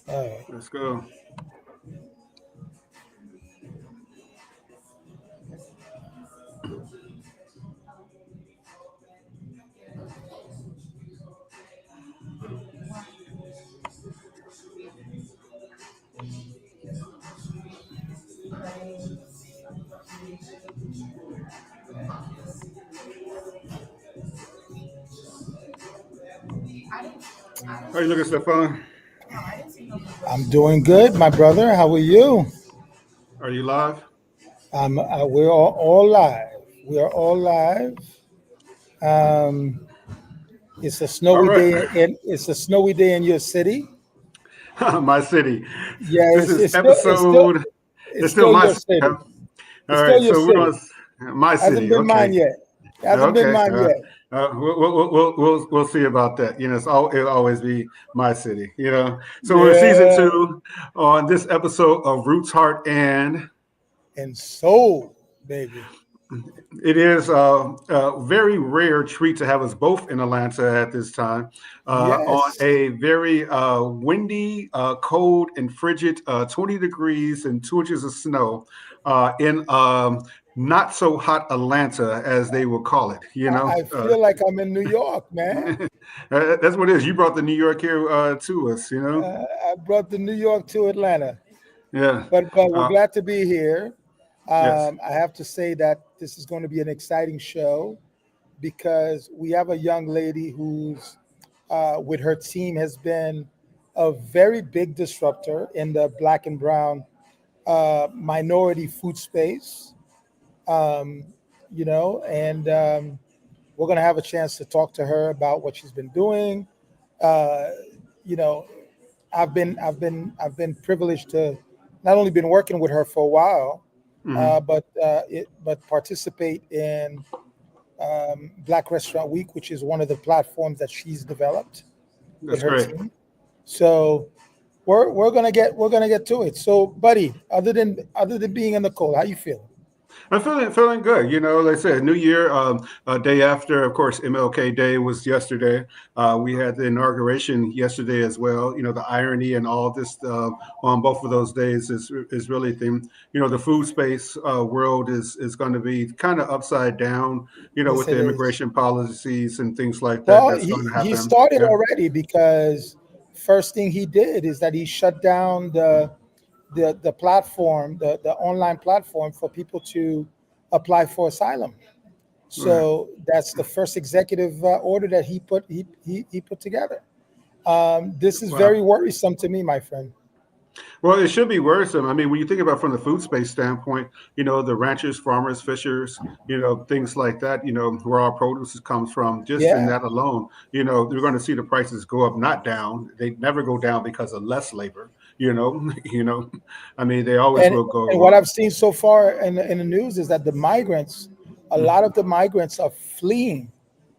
All right. Let's go. How you looking, Stephan? I'm doing good, my brother. How are you? Are you live? We're all live. We are all live. Um, it's a All snowy right. day in it's a snowy day in your city. My city. Yeah, This it's is it's still it's still episode. it's It's still still my your city, huh? city. All It's still right. your So we're city. on my Hasn't city. been mine Okay. yet. It hasn't been Okay. mine yet. We'll see about that. It'll always be my city. So we're in season Yeah, two on this episode of Roots, Heart, and and soul, baby. it is a very rare treat to have us both in Atlanta at this time on Yes. a very windy, cold, and frigid 20 degrees and 2 inches of snow in not so hot Atlanta, as they will call it. I feel like I'm in New York, man. That's what it is. You brought the New York here to us. I brought the New York to Atlanta. Yeah. But we're Uh, glad to be here. yes. I have to say that this is going to be an exciting show because we have a young lady who's with her team has been a very big disruptor in the black and brown minority food space. Um, and we're going to have a chance to talk to her about what she's been doing. Uh, you know, I've been privileged to not only been working with her for a while, Hmm. but participate in Black Restaurant Week, which is one of the platforms that she's developed with That's her great. team. So we're gonna get to it. So, buddy, other than being in the cold, how you feeling? I'm feeling good. Like I said, New Year, day after, of course, MLK Day was yesterday. We had the inauguration yesterday as well. The irony and all this on both of those days is really thing. The food space world is going to be kind of upside down. Yes, With the it is. immigration policies and things like that. Well, That's he going to he happen. started Yeah. already because first thing he did is that he shut down the platform, the online platform for people to apply for asylum. Right. So that's the first executive order that he put together. This is Wow. very worrisome to me, my friend. Well, it should be worrisome. I mean, when you think about from the food space standpoint, the ranchers, farmers, fishers, things like that, where our produce comes from, just in Yeah, that alone, you're going to see the prices go up, not down. They never go down because of less labor, I mean, they always and will and go what up. I've seen so far in the news is that a lot of the migrants are fleeing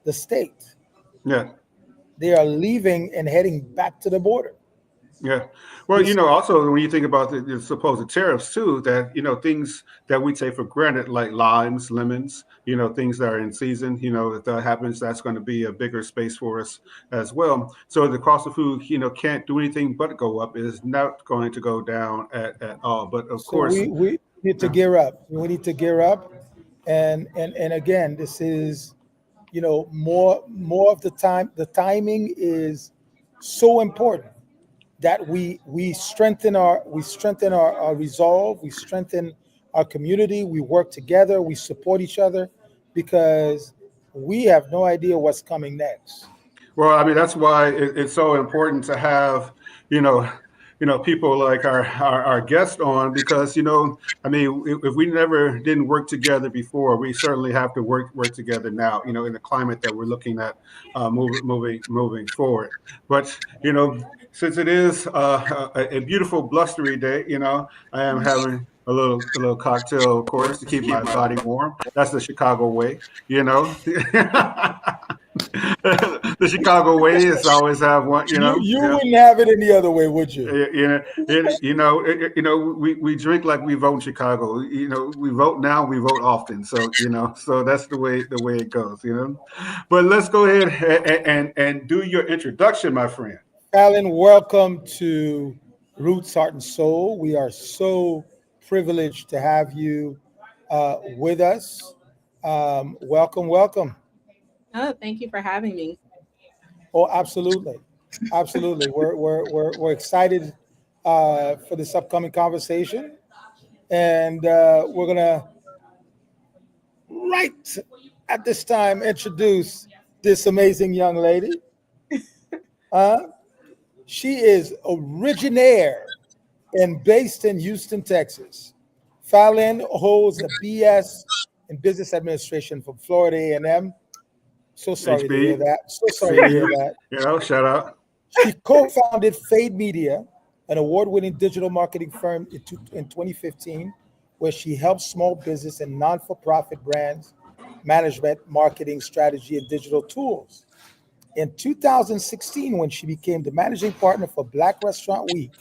the state. Yeah. They are leaving and heading back to the border. Yeah. Well, This, also when you think about the supposed tariffs too, that, things that we take for granted, like limes, lemons, things that are in season, if that happens, that's going to be a bigger space for us as well. So the cost of food, can't do anything but go up. It is not going to go down at all. But of so course, we need to yeah. gear up. We need to gear up, and again, this is more of the time. The timing is so important that we strengthen our resolve, we strengthen our community, we work together, we support each other because we have no idea what's coming next. Well, I mean, that's why it's so important to have, you know, people like our guest on because, I mean, if we never didn't work together before, we certainly have to work together now, in the climate that we're looking at moving forward. But, since it is a beautiful blustery day, I am having a little cocktail, of course, to keep my body warm. That's the Chicago way. The Chicago way is always have one, You yeah. wouldn't have it any other way, would you? We drink like we vote in Chicago. We vote now, we vote often. So so that's the way it goes. But let's go ahead and do your introduction, my friend. Alan, welcome to Roots, Heart, and Soul. We are so privileged to have you with us. Welcome, welcome. Oh, thank you for having me. Oh, absolutely. Absolutely. We're excited for this upcoming conversation. And we're going to, right at this time, introduce this amazing young lady. Uh, she is originaire and based in Houston, Texas. Fallon holds a BS in business administration from Florida A&M. So sorry to hear HB, that. So sorry to see hear you. that. Shout out. She co-founded Fade Media, an award-winning digital marketing firm in 2015, where she helps small business and non-for-profit brands management, marketing strategy, and digital tools. In 2016, when she became the managing partner for Black Restaurant Week,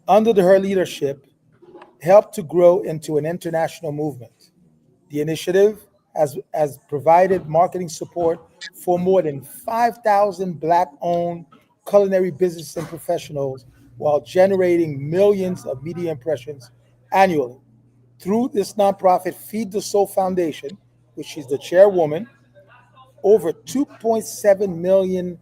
under her leadership, helped to grow into an international movement. The initiative has provided marketing support for more than 5,000 Black owned culinary businesses and professionals while generating millions of media impressions annually. Through this nonprofit, Feed the Soul Foundation, which she's the chairwoman, over 2.7 million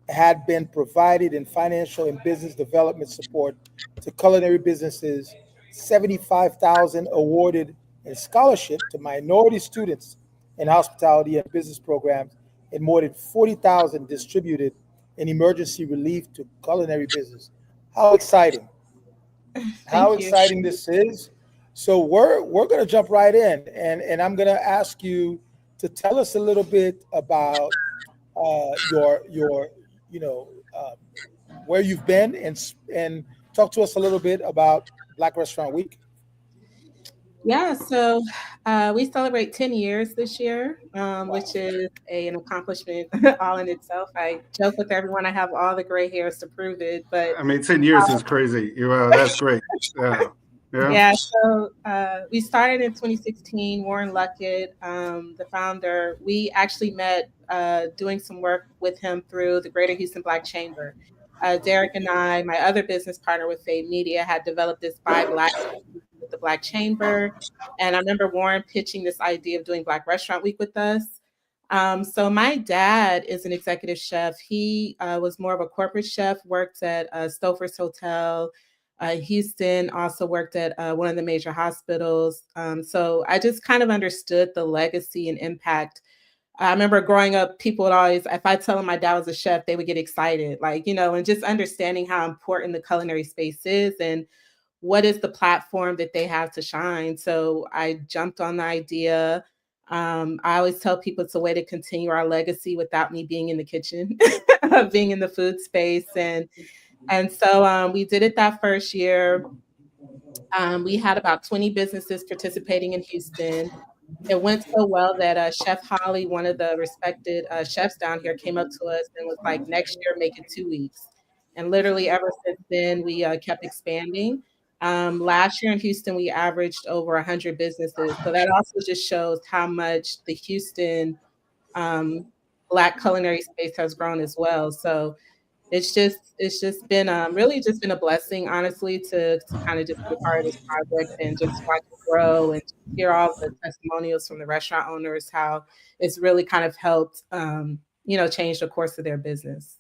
had been provided in financial and business development support to culinary businesses, 75,000 awarded in scholarship to minority students in hospitality and business programs, and more than 40,000 distributed in emergency relief to culinary business. How exciting! How Thank you. exciting this is. So we're going to jump right in, and I'm going to ask you to tell us a little bit about your you know uh, where you've been, and talk to us a little bit about Black Restaurant Week. Yeah, so we celebrate 10 years this year, Wow. which is an accomplishment all in itself. I joke with everyone I have all the gray hairs to prove it, but I mean, 10 years is crazy. That's great. Yeah, yeah. yeah, so we started in 2016. Warren Luckett, the founder, we actually met doing some work with him through the Greater Houston Black Chamber. Derek and I, my other business partner with Fade Media, had developed this Buy Black with the Black Chamber. And I remember Warren pitching this idea of doing Black Restaurant Week with us. So my dad is an executive chef. He was more of a corporate chef, worked at Stouffer's Hotel, Houston, also worked at one of the major hospitals. So I just kind of understood the legacy and impact. I remember growing up, people would always, if I tell them my dad was a chef, they would get excited, like, and just understanding how important the culinary space is and what is the platform that they have to shine. So I jumped on the idea. I always tell people it's a way to continue our legacy without me being in the kitchen, being in the food space. And so we did it that first year. We had about 20 businesses participating in Houston. It went so well that Chef Holly, one of the respected chefs down here, came up to us and was like, next year, make it 2 weeks. And literally ever since then, we kept expanding. Last year in Houston, we averaged over 100 businesses. So that also just shows how much the Houston um, Black culinary space has grown as well. So it's just been really just been a blessing, honestly, to kind of just be a part of this project and just watch it grow and hear all the testimonials from the restaurant owners, how it's really kind of helped change the course of their business.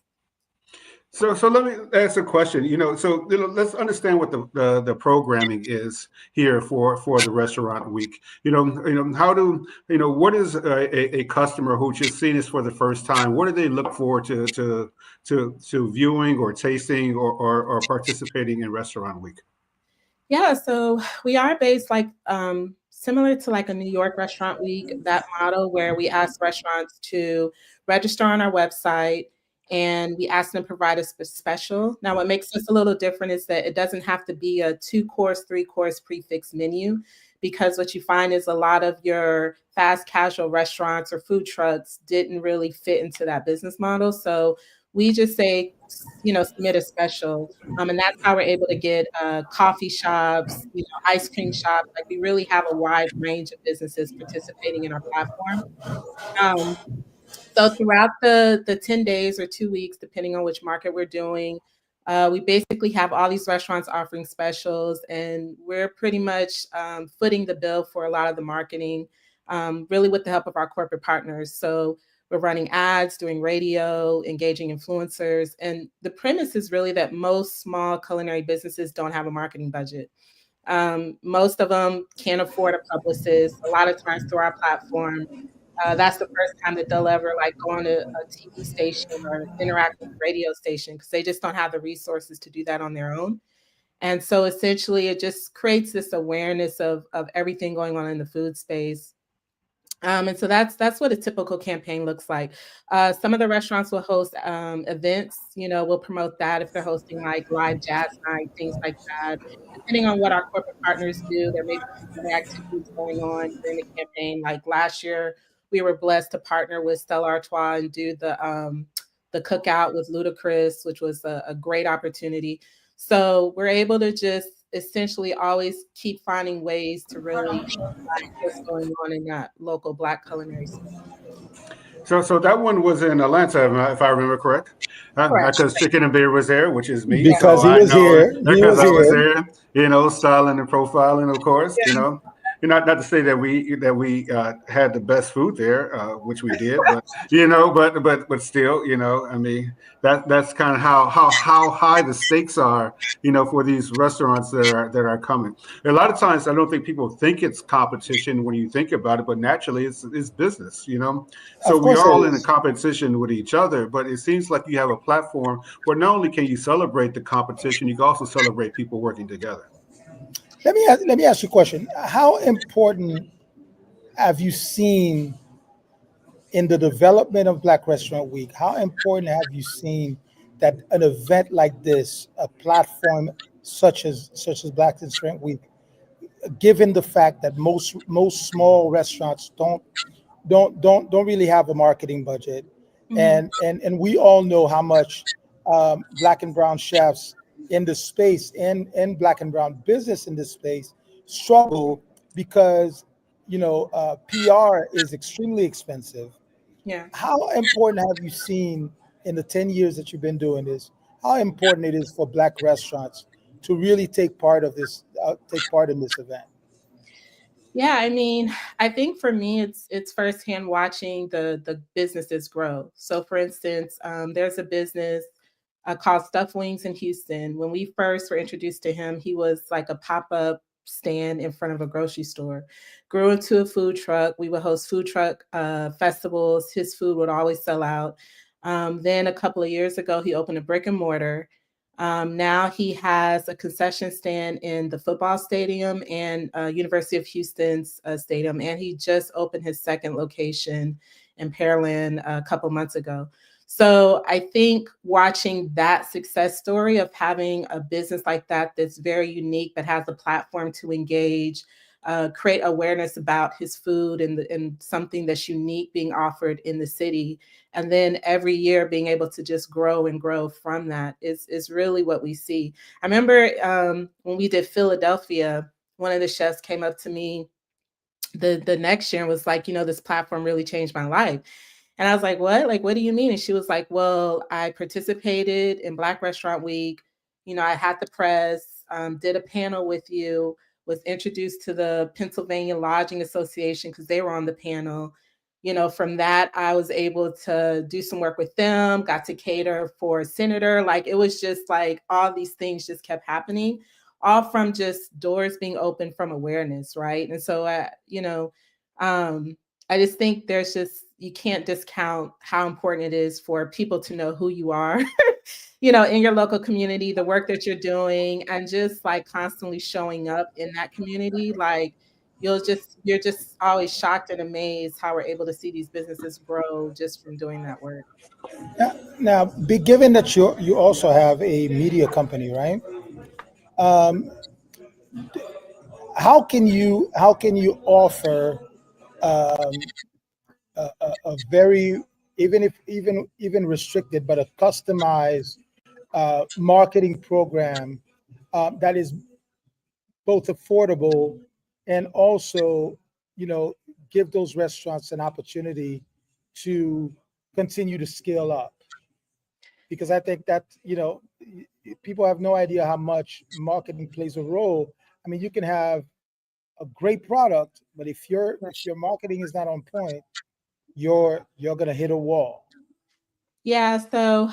So let me ask a question. Let's understand what the programming is here for the restaurant week. How do what is a customer who just seen this for the first time? What do they look forward to viewing or tasting or participating in restaurant week? Yeah, so we are based like similar to like a New York restaurant week, that model where we ask restaurants to register on our website and we ask them to provide a special. Now, what makes us a little different is that it doesn't have to be a 2 course, 3 course prefix menu, because what you find is a lot of your fast casual restaurants or food trucks didn't really fit into that business model. So we just say, submit a special, and that's how we're able to get coffee shops, ice cream shops. Like we really have a wide range of businesses participating in our platform. Um, so throughout the 10 days or 2 weeks, depending on which market we're doing, We basically have all these restaurants offering specials, and we're pretty much footing the bill for a lot of the marketing, really with the help of our corporate partners. So we're running ads, doing radio, engaging influencers. And the premise is really that most small culinary businesses don't have a marketing budget. Most of them can't afford a publicist. A lot of times through our platform, that's the first time that they'll ever like go on a TV station or interact with a radio station because they just don't have the resources to do that on their own. And so essentially it just creates this awareness of everything going on in the food space. And so that's what a typical campaign looks like. Some of the restaurants will host events. We'll promote that if they're hosting like live jazz night, things like that. Depending on what our corporate partners do, there may be some other activities going on during the campaign. Like last year, we were blessed to partner with Stella Artois and do the cookout with Ludacris, which was a great opportunity. So we're able to just essentially always keep finding ways to really what's going on in that local Black culinary scene. So that one was in Atlanta, if I remember correct. Correct. Because Chicken and Beer was there, which is me. Because So he I was know here. He because was I was here. there, styling and profiling, of course, Not to say that we had the best food there, which we did, but but still, I mean that's kind of how high the stakes are, for these restaurants that are coming. A lot of times, I don't think people think it's competition when you think about it, but naturally, it's business, So Of we course are it all in a is. competition with each other, but it seems like you have a platform where not only can you celebrate the competition, you can also celebrate people working together. Let me ask you a question. How important have you seen in the development of Black Restaurant Week? How important have you seen that an event like this, a platform such as Black Restaurant Week, given the fact that most small restaurants don't really have a marketing budget, Mhm. and we all know how much Black and brown chefs in the space and Black and brown business in this space struggle because PR is extremely expensive. Yeah. How important have you seen in the 10 years that you've been doing this? How important it is for Black restaurants to really take part in this event? Yeah, I mean, I think for me, it's firsthand watching the businesses grow. So, for instance, there's a business called Stuff Wings in Houston. When we first were introduced to him, he was like a pop up stand in front of a grocery store. Grew into a food truck. We would host food truck festivals. His food would always sell out. Then a couple of years ago, he opened a brick and mortar. Now he has a concession stand in the football stadium and University of Houston's stadium, and he just opened his second location in Pearland a couple months ago. So I think watching that success story of having a business like that that's very unique, that has a platform to engage, create awareness about his food and something that's unique being offered in the city, and then every year being able to just grow and grow from that is really what we see. I remember when we did Philadelphia, one of the chefs came up to me the next year and was like, this platform really changed my life. And I was like, what? Like, what do you mean? And she was like, well, I participated in Black Restaurant Week. I had the press, did a panel with you, was introduced to the Pennsylvania Lodging Association because they were on the panel. From that, I was able to do some work with them, got to cater for a senator. Like, it was just like all these things just kept happening, all from just doors being open from awareness, right? And so, I just think you can't discount how important it is for people to know who you are, in your local community, the work that you're doing, and just like constantly showing up in that community. Like you're just always shocked and amazed how we're able to see these businesses grow just from doing that work. Now, given that you also have a media company, right? Um, how can you offer a very, even restricted, but a customized marketing program that is both affordable and also, you know, give those restaurants an opportunity to continue to scale up? Because I think that, people have no idea how much marketing plays a role. I mean, you can have a great product, but if your marketing is not on point, you're gonna hit a wall. Yeah, so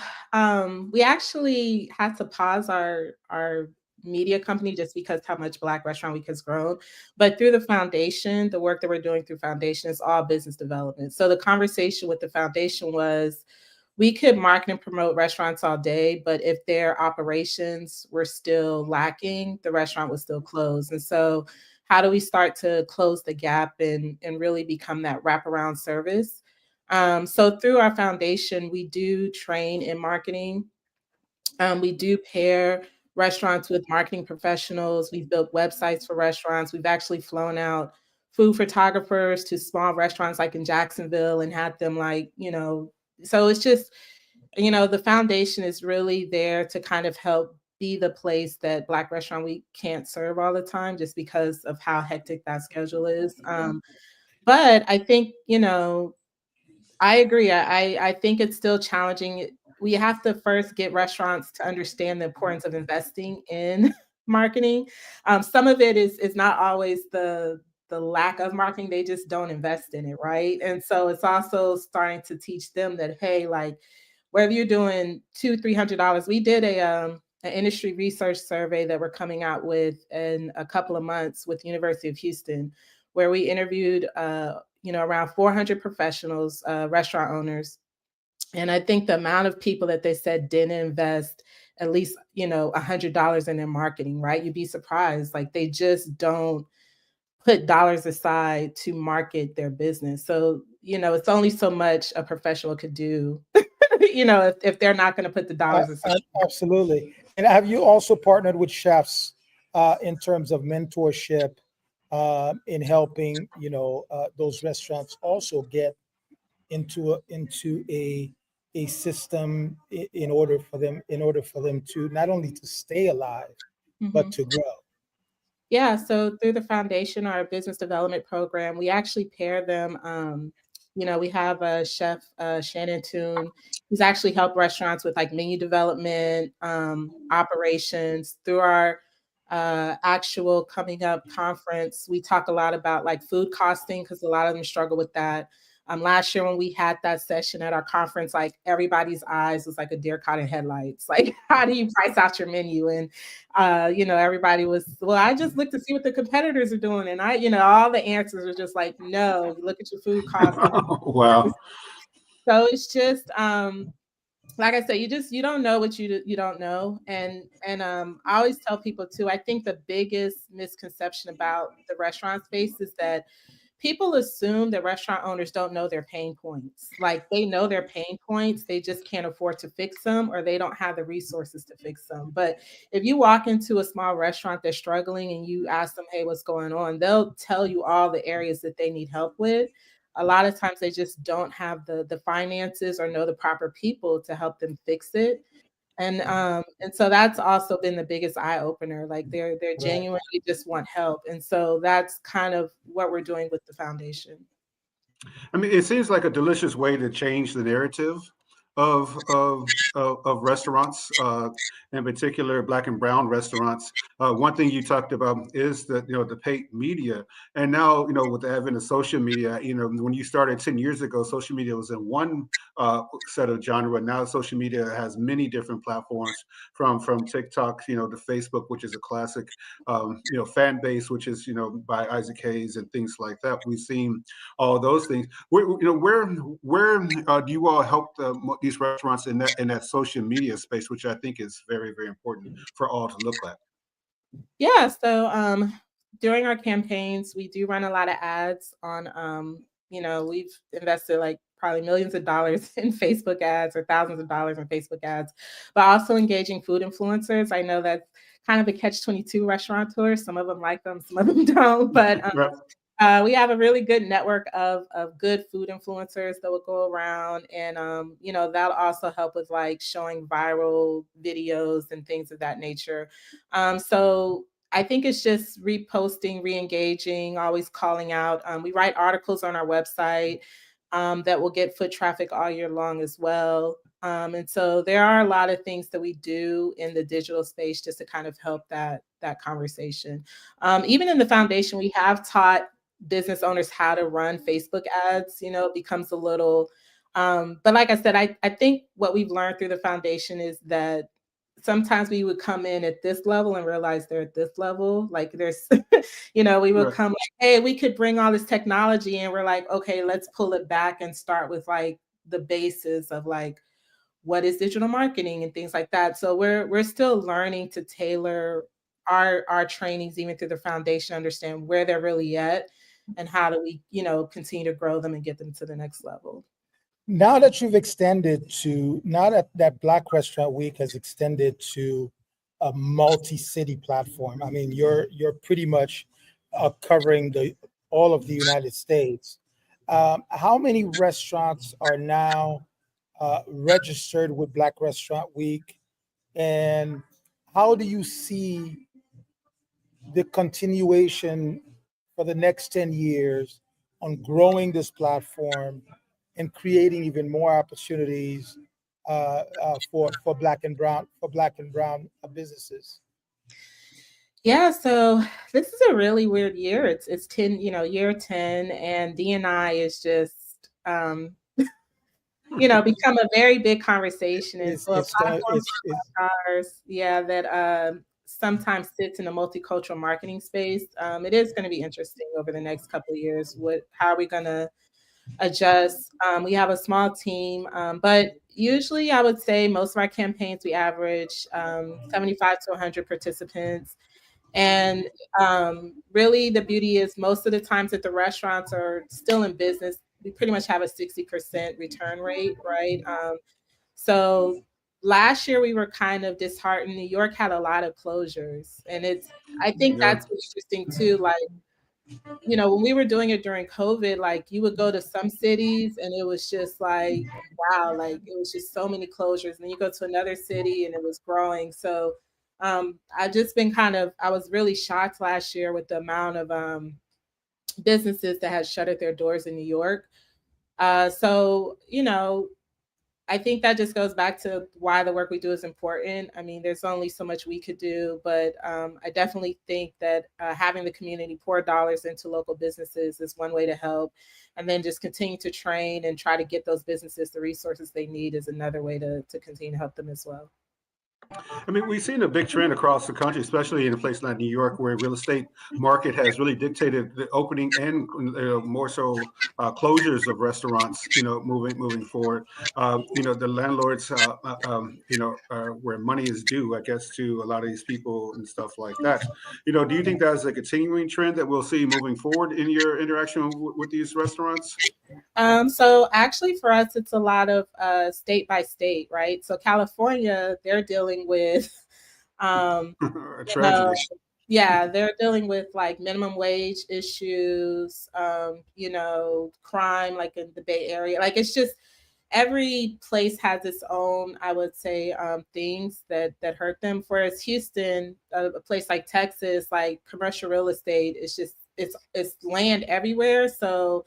we actually had to pause our media company just because how much Black Restaurant Week has grown. But through the foundation, the work that we're doing through foundation is all business development. So the conversation with the foundation was we could market and promote restaurants all day, but if their operations were still lacking, the restaurant was still closed. And so how do we start to close the gap and really become that wraparound service? So through our foundation, we do train in marketing. We do pair restaurants with marketing professionals. We've built websites for restaurants. We've actually flown out food photographers to small restaurants like in Jacksonville and had them so it's just, the foundation is really there to kind of help be the place that Black Restaurant Week can't serve all the time just because of how hectic that schedule is. But I think, I agree. I think it's still challenging. We have to first get restaurants to understand the importance of investing in marketing. Some of it is not always the lack of marketing; they just don't invest in it, right? And so it's also starting to teach them that hey, like whether you're doing $200-300, we did an industry research survey that we're coming out with in a couple of months with University of Houston, where we interviewed around 400 professionals, restaurant owners. And I think the amount of people that they said didn't invest at least, $100 in their marketing, right? You'd be surprised. Like they just don't put dollars aside to market their business. So, it's only so much a professional could do, if they're not going to put the Uh, dollars aside. Absolutely. And have you also partnered with chefs in terms of mentorship in helping those restaurants also get into a system in order for them to not only to stay alive but Mhm. to grow? Yeah, so through the foundation, our business development program, we actually pair them. We have a chef, Shannon Toon, who's actually helped restaurants with like menu development, operations. Through our actual coming up conference, we talk a lot about like food costing because a lot of them struggle with that. Last year when we had that session at our conference, like everybody's eyes was like a deer caught in headlights. Like, how do you price out your menu? And everybody was, well, I just look to see what the competitors are doing. And all the answers are just like, no, look at your food costs. Wow. So it's just, like I said, you don't know what you don't know. And I always tell people too, I think the biggest misconception about the restaurant space is that people assume that restaurant owners don't know their pain points. Like they know their pain points, they just can't afford to fix them or they don't have the resources to fix them. But if you walk into a small restaurant that's struggling and you ask them, "Hey, what's going on?" They'll tell you all the areas that they need help with. A lot of times they just don't have the finances or know the proper people to help them fix it. And so that's also been the biggest eye opener. Like they're Right. genuinely just want help. And so that's kind of what we're doing with the foundation. I mean, it seems like a delicious way to change the narrative of restaurants, in particular Black and Brown restaurants. One thing you talked about is that the paid media, and now with the advent of social media, when you started 10 years ago, social media was in one set of genre. Now social media has many different platforms, from TikTok, to Facebook, which is a classic, fan base, which is by Isaac Hayes and things like that. We've seen all those things. Where do you all help these restaurants in that social media space, which I think is very, very important for all to look at? Yeah. So during our campaigns, we do run a lot of ads on we've invested like probably millions of dollars in Facebook ads or thousands of dollars in Facebook ads, but also engaging food influencers. I know that's kind of a catch-22 restaurateurs. Some of them like them, some of them don't. But Right. we have a really good network of good food influencers that will go around, and that'll also help with like showing viral videos and things of that nature. So I think it's just reposting, re-engaging, always calling out. We write articles on our website that will get foot traffic all year long as well. And so there are a lot of things that we do in the digital space just to kind of help that conversation. Even in the foundation, we have taught business owners how to run Facebook ads. It becomes a little, but like I said, I think what we've learned through the foundation is that sometimes we would come in at this level and realize they're at this level. Like there's, we would Right. come like, hey, we could bring all this technology, and we're like, okay, let's pull it back and start with like the basis of like what is digital marketing and things like that. So we're still learning to tailor our trainings even through the foundation, understand where they're really at and how do we, continue to grow them and get them to the next level. Now that you've extended to, now that Black Restaurant Week has extended to a multi-city platform, I mean, you're pretty much covering all of the United States. How many restaurants are now registered with Black Restaurant Week, and how do you see the continuation for the next 10 years on growing this platform and creating even more opportunities for black and brown businesses? Yeah, so this is a really weird year. It's 10, year 10, and D&I is just become a very big conversation. And It's so a it's gonna platform it's like ours, yeah, that sometimes sits in the multicultural marketing space. It is going to be interesting over the next couple of years. How are we going to adjust? We have a small team, but usually I would say most of our campaigns we average 75 to 100 participants. And really, the beauty is most of the times that the restaurants are still in business, we pretty much have a 60% return rate, right? So last year we were kind of disheartened. New York had a lot of closures, and I think Yeah. that's what's interesting too. Like, when we were doing it during COVID, like you would go to some cities and it was just like, wow, like it was just so many closures. And then you go to another city and it was growing. So I was really shocked last year with the amount of businesses that had shuttered their doors in New York. So, I think that just goes back to why the work we do is important. I mean, there's only so much we could do, but I definitely think that having the community pour dollars into local businesses is one way to help. And then just continue to train and try to get those businesses the resources they need is another way to continue to help them as well. I mean, we've seen a big trend across the country, especially in a place like New York, where real estate market has really dictated the opening and more so closures of restaurants. Moving forward. The landlords, are where money is due, I guess, to a lot of these people and stuff like that. Do you think that's a continuing trend that we'll see moving forward in your interaction with these restaurants? So actually for us, it's a lot of state by state, right? So California, they're dealing with, A you know, tragedy. yeah, they're dealing with like minimum wage issues, crime, like in the Bay Area. Like it's just every place has its own, I would say, things that hurt them. Whereas Houston, a place like Texas, like commercial real estate, it's land everywhere. So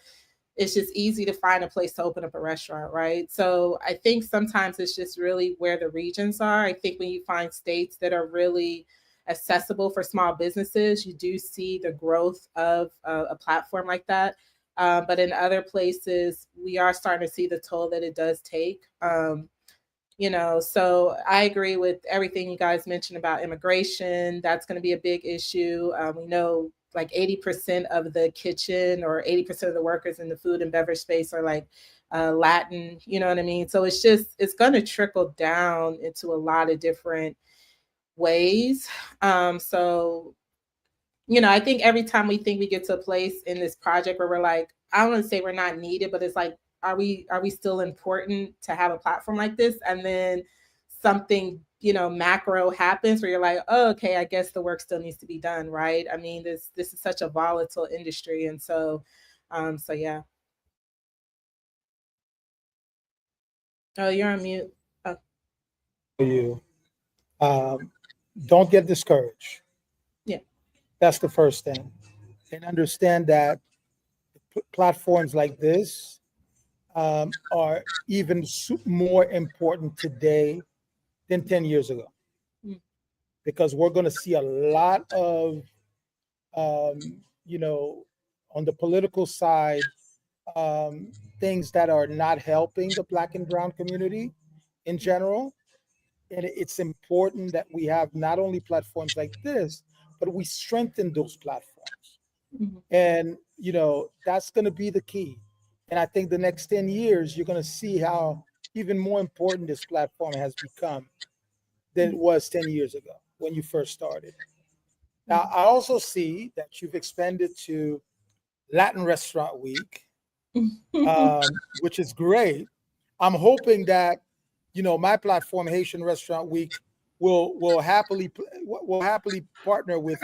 it's just easy to find a place to open up a restaurant, right? So I think sometimes it's just really where the regions are. I think when you find states that are really accessible for small businesses, you do see the growth of a platform like that. But in other places, we are starting to see the toll that it does take. So I agree with everything you guys mentioned about immigration. That's going to be a big issue. We know like 80% of the kitchen or 80% of the workers in the food and beverage space are like Latin, you know what I mean? So it's going to trickle down into a lot of different ways. So I think every time we think we get to a place in this project where we're like, I don't want to say we're not needed, but it's like, are we still important to have a platform like this? And then something, macro happens where you're like, oh, okay, I guess the work still needs to be done, right? I mean, this is such a volatile industry. And so yeah. Oh, you're on mute. Oh. You don't get discouraged. Yeah. That's the first thing, and understand that platforms like this are even more important today than 10 years ago, Mm. because we're going to see a lot of, you know, on the political side, um, things that are not helping the Black and Brown community in general. And it's important that we have not only platforms like this, but we strengthen those platforms. Mhm. And, you know, that's going to be the key. And I think the next 10 years, you're going to see how even more important this platform has become than it was 10 years ago when you first started. Now, I also see that you've expanded to Latin Restaurant Week, which is great. I'm hoping that, you know, my platform, Haitian Restaurant Week, will happily partner with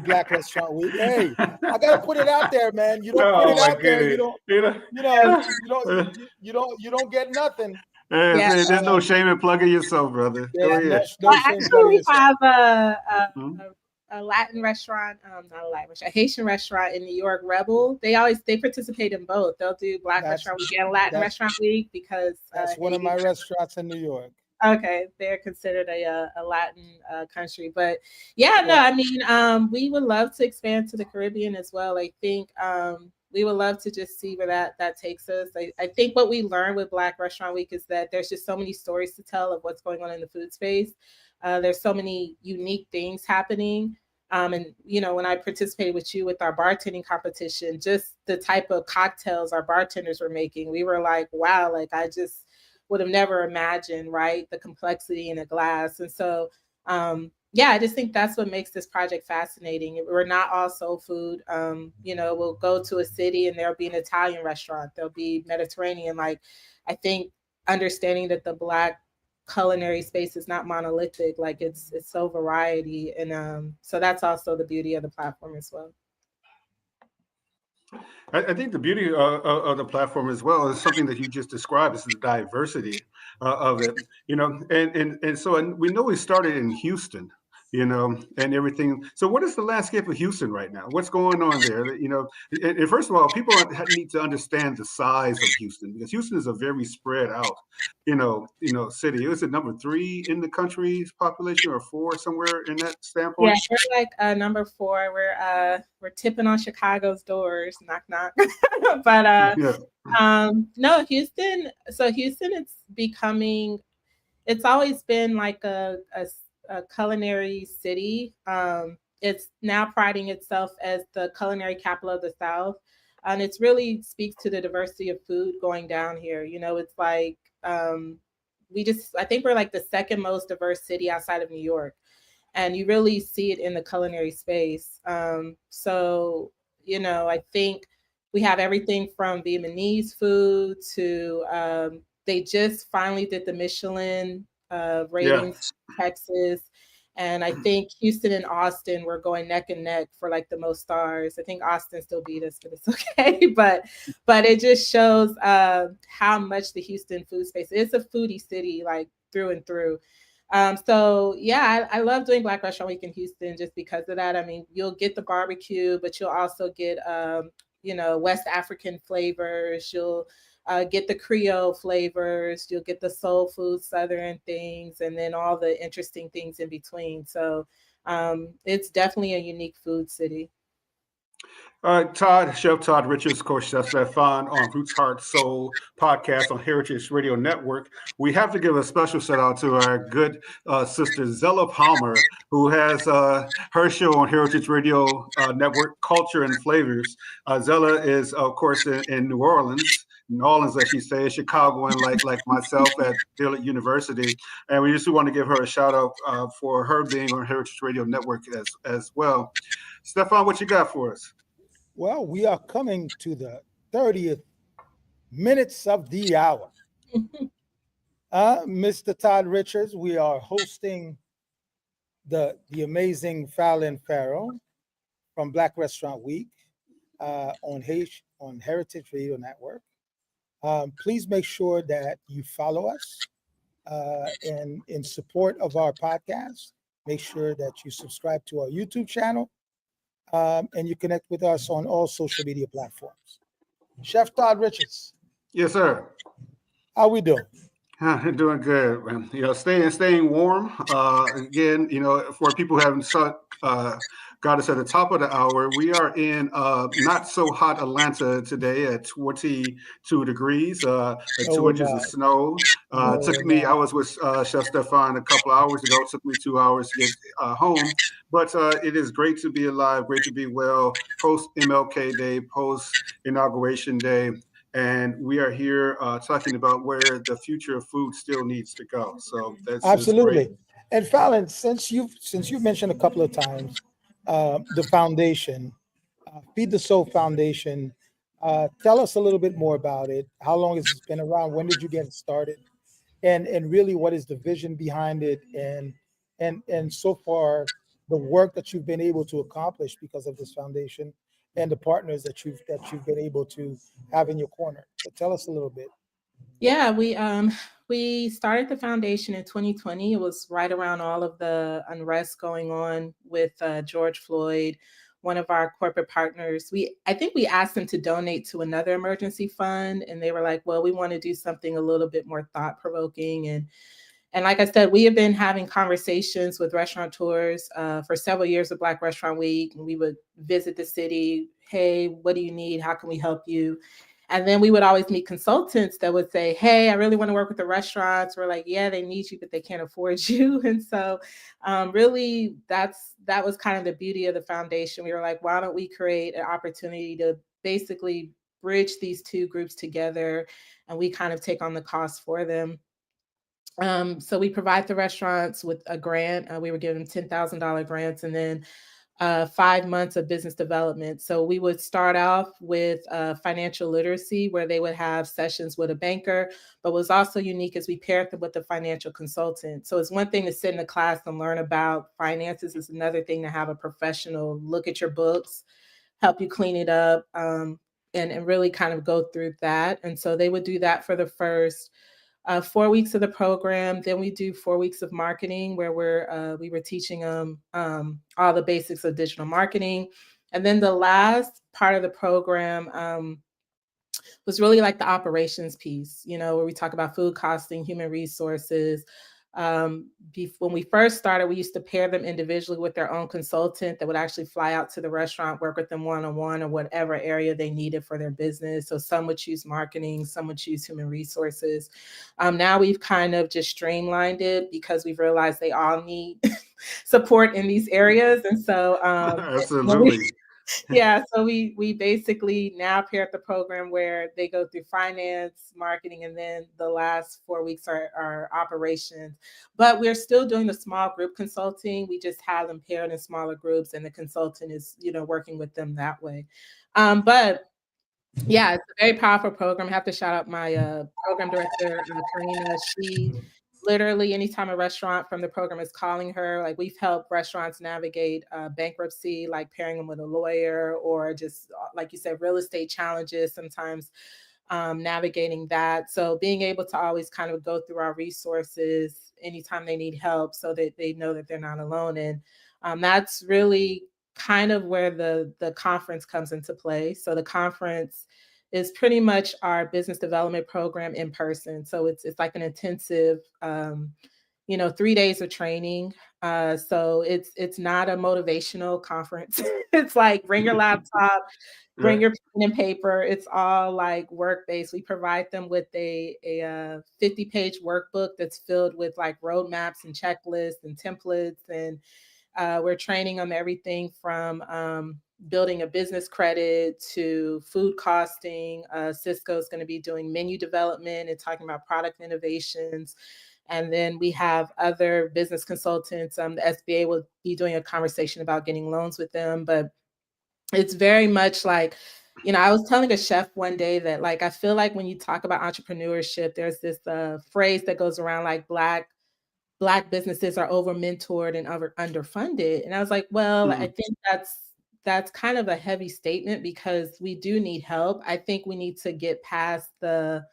Black Restaurant Week. Hey, I gotta put it out there, man. You don't put Oh it my out there, goodness. You know, uh, you don't get nothing. Yeah. there's no shame in plugging yourself, brother. Go There's ahead. no Well, shame actually, plugging we yourself. have Mhm. a Latin restaurant, not a Latin restaurant, a Haitian restaurant in New York, Rebel. They participate in both. They'll do Black That's Restaurant Week and Latin that's Restaurant Week because that's one of Haiti. my restaurants in New York. Okay, they're considered a Latin country, but yeah, no, Well, I mean, we would love to expand to the Caribbean as well. I think we would love to just see where that takes us. I think what we learned with Black Restaurant Week is that there's just so many stories to tell of what's going on in the food space. There's so many unique things happening. And you know, when I participated with you with our bartending competition, just the type of cocktails our bartenders were making, we were like, wow, like I just would have never imagined, right? The complexity in a glass. And so, yeah, I just think that's what makes this project fascinating. We're not all soul food. You know, we'll go to a city and there'll be an Italian restaurant, there'll be Mediterranean. Like, I think understanding that the Black culinary space is not monolithic, like it's so variety. And so that's also the beauty of the platform as well. I think the beauty of the platform as well is something that you just described is the diversity of it. And we know we started in Houston, and everything. So what is the landscape of Houston right now? What's going on there? And first of all, people need to understand the size of Houston because Houston is a very spread out, city. Is it number 3 in the country's population or 4 somewhere in that Yeah, standpoint? we're like number 4. We're tipping on Chicago's doors, knock knock. But Yeah, no, Houston. So Houston, it's always been like a culinary city. It's now priding itself as the culinary capital of the South. And it's really speaks to the diversity of food going down here. You know, it's like I think we're like the second most diverse city outside of New York, and you really see it in the culinary space. So, you know, I think we have everything from Vietnamese food to they just finally did the Michelin yeah. ratings in Texas. And I think Houston and Austin were going neck and neck for like the most stars. I think Austin still beat us, but it's okay. But it just shows how much the Houston food space is a foodie city, like through and through. So yeah, I love doing Black Restaurant Week in Houston just because of that. I mean, you'll get the barbecue, but you'll also get you know, West African flavors. You'll get the Creole flavors. You'll get the soul food, Southern things, and then all the interesting things in between. So it's definitely a unique food city. Chef Todd Richards, Coach Chef Stephan on Roots Heart Soul podcast on Heritage Radio Network. We have to give a special shout out to our good sister Zella Palmer, who has her show on Heritage Radio Network, Culture and Flavors. Zella is, of course, in New Orleans. New Orleans, as she says, Chicagoan, like myself at Dillard University, and we just want to give her a shout out for her being on Heritage Radio Network as well. Stephan, what you got for us? well, we are coming to the 30th minutes of the hour. Mr. Todd Richards, we are hosting the amazing Fallon Farrell from Black Restaurant Week on Heritage Radio Network. Please make sure that you follow us in support of our podcast. Make sure that you subscribe to our YouTube channel and you connect with us on all social media platforms. Chef Todd Richards. Yes, sir. How we doing? Doing good. Staying warm. Again, for people who haven't got us at the top of the hour, we are in not so hot Atlanta today at 22 degrees, No, we're 2 inches of not. snow. No, Took we're me. I not. was with Chef Stephan a couple of hours ago. It took me 2 hours to get home, but it is great to be alive. Great to be well. Post MLK Day, post inauguration day. And we are here talking about where the future of food still needs to go. So that's is great. Absolutely. And Fallon, since you've mentioned a couple of times the foundation, Feed the Soul Foundation, tell us a little bit more about it. How long has it been around? When did you get it started? And really, what is the vision behind it? And so far, the work that you've been able to accomplish because of this foundation, and the partners that you've been able to have in your corner. So tell us a little bit. Yeah, we started the foundation in 2020. It was right around all of the unrest going on with George Floyd. One of our corporate partners, I think we asked them to donate to another emergency fund, and they were like, "Well, we want to do something a little bit more thought provoking." And like I said, we have been having conversations with restaurateurs for several years of Black Restaurant Week, and we would visit the city. Hey, what do you need? How can we help you? And then we would always meet consultants that would say, "Hey, I really want to work with the restaurants." We're like, "Yeah, they need you, but they can't afford you." And so, really, that was kind of the beauty of the foundation. We were like, "Why don't we create an opportunity to basically bridge these two groups together, and we kind of take on the cost for them." So we provide the restaurants with a grant. We were given $10,000 grants, and then 5 months of business development. So we would start off with financial literacy, where they would have sessions with a banker. But what was also unique is we paired them with a financial consultant. So it's one thing to sit in a class and learn about finances. It's another thing to have a professional look at your books, help you clean it up, and really kind of go through that. And so they would do that for the first 4 weeks of the program. Then we do 4 weeks of marketing, where we were teaching them all the basics of digital marketing. And then the last part of the program was really like the operations piece, where we talk about food costing, human resources. When we first started, we used to pair them individually with their own consultant that would actually fly out to the restaurant, work with them one-on-one or whatever area they needed for their business. So some would choose marketing, some would choose human resources. Now we've kind of just streamlined it because we've realized they all need support in these areas. And so Absolutely. yeah, so we basically now pair up the program where they go through finance, marketing, and then the last 4 weeks are operations. But we're still doing the small group consulting. We just have them paired in smaller groups, and the consultant is, working with them that way. But yeah, it's a very powerful program. I have to shout out my program director, Karina. She literally, anytime a restaurant from the program is calling her, like we've helped restaurants navigate bankruptcy, like pairing them with a lawyer, or just like you said, real estate challenges, sometimes navigating that. So being able to always kind of go through our resources anytime they need help, so that they know that they're not alone. And that's really kind of where the conference comes into play. So the conference is pretty much our business development program in person. So it's like an intensive 3 days of training. So it's not a motivational conference. It's like bring your laptop, bring Right. your pen and paper. It's all like work based. We provide them with a 50-page workbook that's filled with like roadmaps and checklists and templates, and we're training them everything from building a business credit to food costing. Cisco is going to be doing menu development and talking about product innovations. And then we have other business consultants. The SBA will be doing a conversation about getting loans with them. But it's very much like, I was telling a chef one day that, like, I feel like when you talk about entrepreneurship, there's this phrase that goes around like Black businesses are over mentored and underfunded. And I was like, well, I Mm. think that's kind of a heavy statement, because we do need help. I think we need to get past the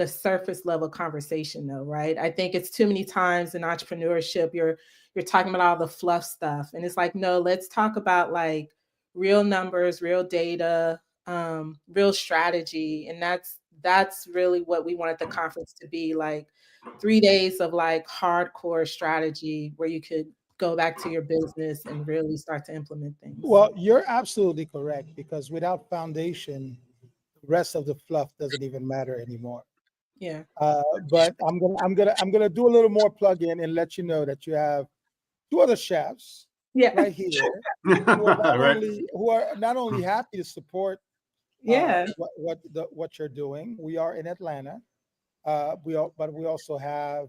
surface level conversation though, right? I think it's too many times in entrepreneurship, you're talking about all the fluff stuff. And it's like, no, let's talk about like real numbers, real data, real strategy. And that's really what we wanted the conference to be, like 3 days of like hardcore strategy where you could go back to your business and really start to implement things. Well, you're absolutely correct because without foundation, the rest of the fluff doesn't even matter anymore. Yeah. But I'm gonna do a little more plug in and let you know that you have two other chefs Yeah. right here Right. who are not only happy to support Yeah. what you're doing. We are in Atlanta. But we also have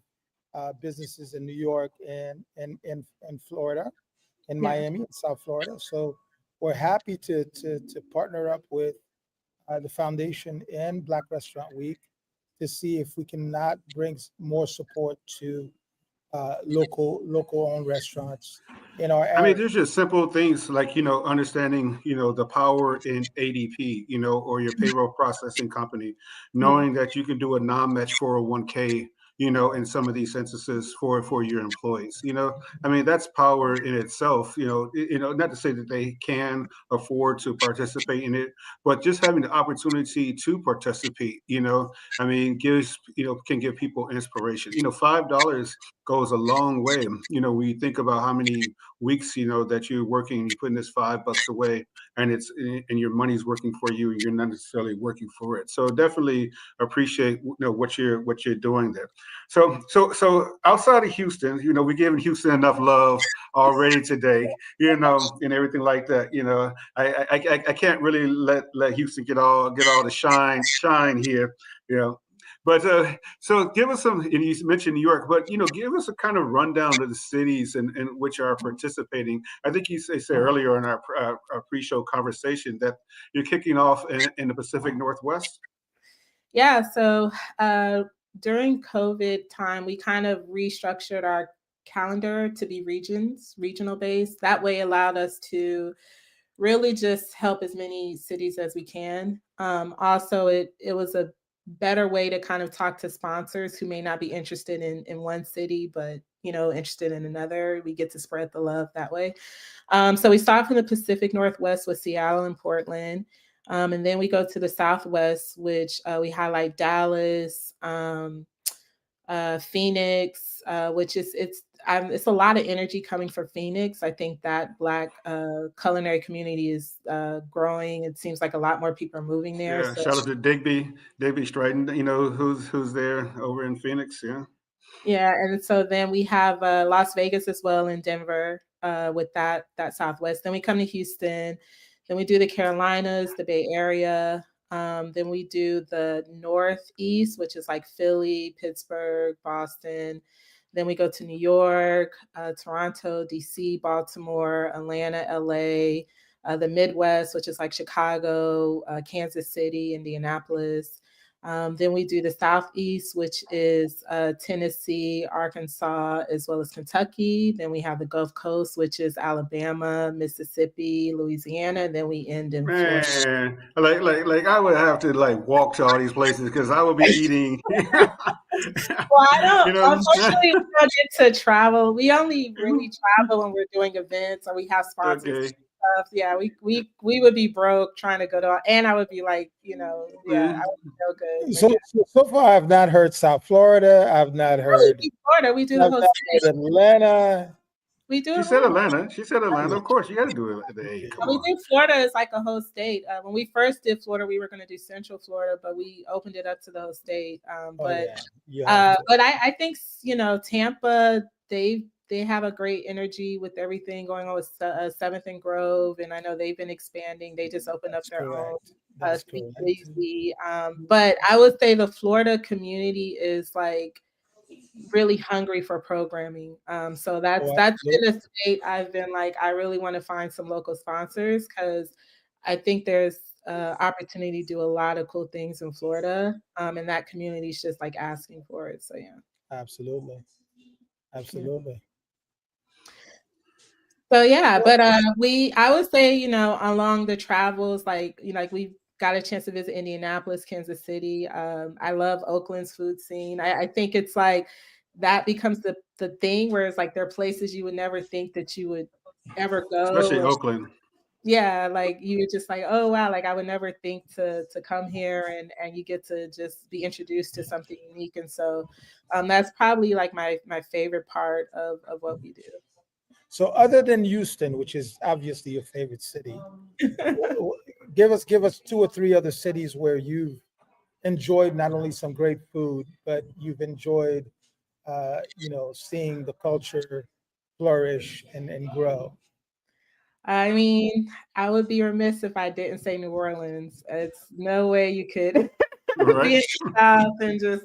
businesses in New York and in Florida, in Yeah. Miami, and South Florida. So we're happy to partner up with the foundation and Black Restaurant Week to see if we can not bring more support to local owned restaurants in our I mean, area. there's just simple things like, understanding, the power in ADP, or your payroll processing company, Yeah. knowing that you can do a non-match 401k, in some of these instances for your employees. I mean, that's power in itself. Not to say that they can afford to participate in it, but just having the opportunity to participate, I mean, can give people inspiration. $5 goes a long way. We think about how many weeks that you're working, you're putting this $5 away, and your money's working for you, and you're not necessarily working for it. So definitely appreciate what you're doing there. So outside of Houston, we're giving Houston enough love already today, and everything like that. I can't really let Houston get all the shine here. you know but so give us some, and you mentioned New York, but give us a kind of rundown of the cities in which are participating. I think you said earlier in our pre-show conversation that you're kicking off in the Pacific Northwest. Yeah. So during COVID time, we kind of restructured our calendar to be regional based. That way allowed us to really just help as many cities as we can. Also, it was a better way to kind of talk to sponsors who may not be interested in one city, but interested in another. We get to spread the love that way. So we start from the Pacific Northwest with Seattle and Portland. And then we go to the Southwest, which we highlight Dallas, Phoenix, which it's a lot of energy coming for Phoenix. I think that Black culinary community is growing. It seems like a lot more people are moving there. Yeah, So shout out to Digby Stratton, who's there over in Phoenix. Yeah. yeah, and so then we have Las Vegas as well in Denver with that Southwest. Then we come to Houston. Then we do the Carolinas, the Bay Area. Then we do the Northeast, which is like Philly, Pittsburgh, Boston. Then we go to New York, Toronto, DC, Baltimore, Atlanta, LA, the Midwest, which is like Chicago, Kansas City, Indianapolis. Then we do the Southeast, which is Tennessee, Arkansas, as well as Kentucky. Then we have the Gulf Coast, which is Alabama, Mississippi, Louisiana. And then we end in Florida. Man, like I would have to like walk to all these places because I would be eating. Well, I don't, you know. unfortunately, we don't get to travel. We only really travel when we're doing events or we have sponsors and Okay. stuff. Yeah, we would be broke trying to go to, and I would be like, yeah, I Mm. would be no good. But So, yeah, so far, I've not heard South Florida. I've not we heard. do Florida. We do the I've whole not state. heard Atlanta. We do She said Atlanta. Atlanta. She said Atlanta. Yeah, Of course, you got to do it. Hey, okay. come We on. do Florida as like a whole state. When we first did Florida, we were going to do Central Florida, but we opened it up to the whole state. Oh yeah, you have to. But I think Tampa, they have a great energy with everything going on with Seventh and Grove, and I know they've been expanding. They just opened up That's their own correct. That's correct. speakeasy. But I would say the Florida community is like really hungry for programming. So that's Oh, that's been absolutely. a state I've been like, I really want to find some local sponsors because I think there's opportunity to do a lot of cool things in Florida. And that community is just like asking for it. So yeah. Absolutely. Yeah. Absolutely. So yeah, Well, but I would say, along the travels, like, like we got a chance to visit Indianapolis, Kansas City. I love Oakland's food scene. I think it's like that becomes the thing where it's like there are places you would never think that you would ever go. Especially Oakland. Yeah, like you were just like, oh wow, like I would never think to come here and you get to just be introduced to something unique. And so that's probably like my favorite part of what we So other than Houston, which is obviously your favorite city, do. give us two or three other cities where you've enjoyed not only some great food, but you've enjoyed, seeing the culture flourish and grow. I mean, I would be remiss if I didn't say New Orleans. It's no way you could Right. be in the South and just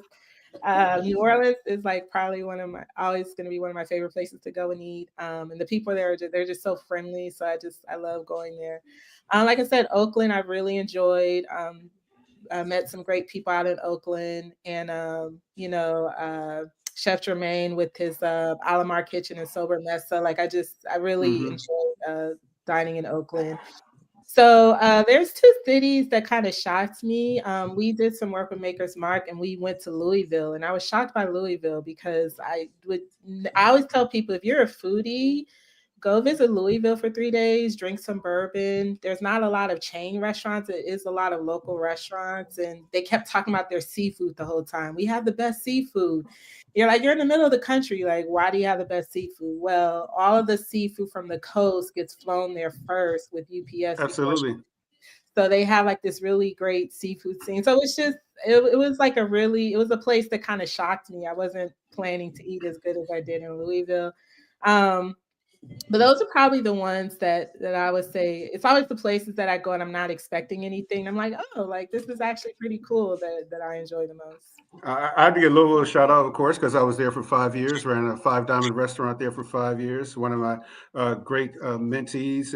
New Orleans is like probably one of my always going to be one of my favorite places to go and eat. And the people there are they're just so friendly. So I love going there. Like I said, Oakland I really enjoyed. I met some great people out in Oakland, and Chef Jermaine with his Alamar Kitchen and Sober Mesa. Like I really Hmm. enjoyed dining in Oakland. So there's two cities that kind of shocked me. We did some work with Maker's Mark, and we went to Louisville, and I was shocked by Louisville because I always tell people if you're a foodie, go visit Louisville for 3 days, drink some bourbon. There's not a lot of chain restaurants. It is a lot of local restaurants. And they kept talking about their seafood the whole time. We have the best seafood. You're like, you're in the middle of the country. Like, why do you have the best seafood? Well, all of the seafood from the coast gets flown there first with UPS before. Absolutely. So they have like this really great seafood scene. So it's just, it was like it was a place that kind of shocked me. I wasn't planning to eat as good as I did in Louisville. Um, but those are probably the ones that I would say it's always the places that I go and I'm not expecting anything. I'm like, oh, like this is actually pretty cool that I enjoy the most. I had to get a little shout out, of course, because I was there for 5 years. Ran a Five Diamond restaurant there for 5 years. One of my great mentees,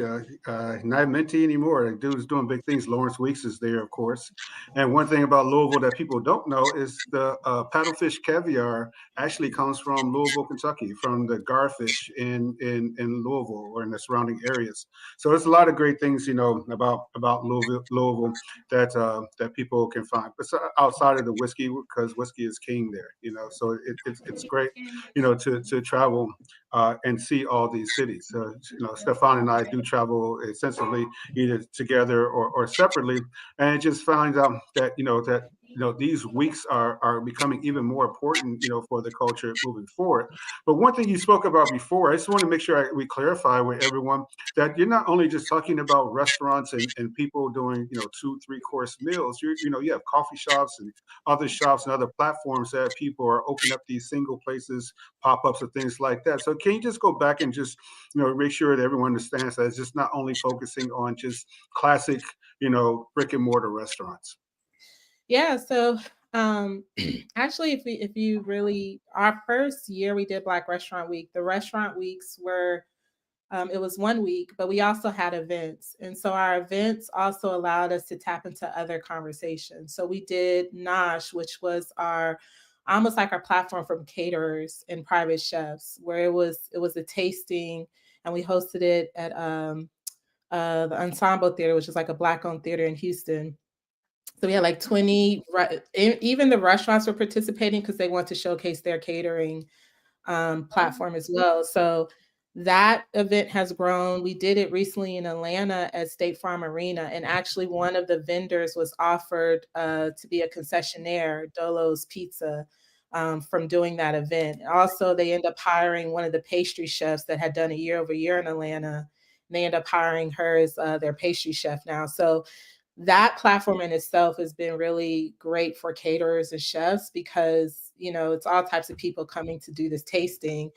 not a mentee anymore. The dude's doing big things. Lawrence Weeks is there, of course. And one thing about Louisville that people don't know is the paddlefish caviar actually comes from Louisville, Kentucky, from the garfish in Louisville or in the surrounding areas. So there's a lot of great things, about Louisville that people can find. But outside of the whiskey, because whiskey is king there, So it's great, to travel and see all these cities. Stefan and I do travel extensively, either together or separately, and it just finds out that these weeks are becoming even more important, for the culture moving forward. But one thing you spoke about before, I just want to make sure we clarify with everyone that you're not only just talking about restaurants and people doing 2-3 course meals. You have coffee shops and other shops and other platforms that people are opening up these single places, pop-ups and things like that. So can you just go back and just make sure that everyone understands that it's just not only focusing on just classic brick and mortar restaurants? Yeah, so actually if you really our first year we did Black Restaurant Week, the restaurant weeks were it was 1 week, but we also had events. And so our events also allowed us to tap into other conversations. So we did Nosh, which was our almost like our platform from caterers and private chefs, where it was a tasting, and we hosted it at the Ensemble Theater, which is like a Black owned theater in Houston. So we had like 20, even the restaurants were participating because they want to showcase their catering platform as well. So that event has grown. We did it recently in Atlanta at State Farm Arena, and actually one of the vendors was offered to be a concessionaire, Dolo's Pizza, from doing that event. Also, they end up hiring one of the pastry chefs that had done a year over year in Atlanta. And they end up hiring her as their pastry chef now. So that platform in itself has been really great for caterers and chefs because it's all types of people coming to do this tasting,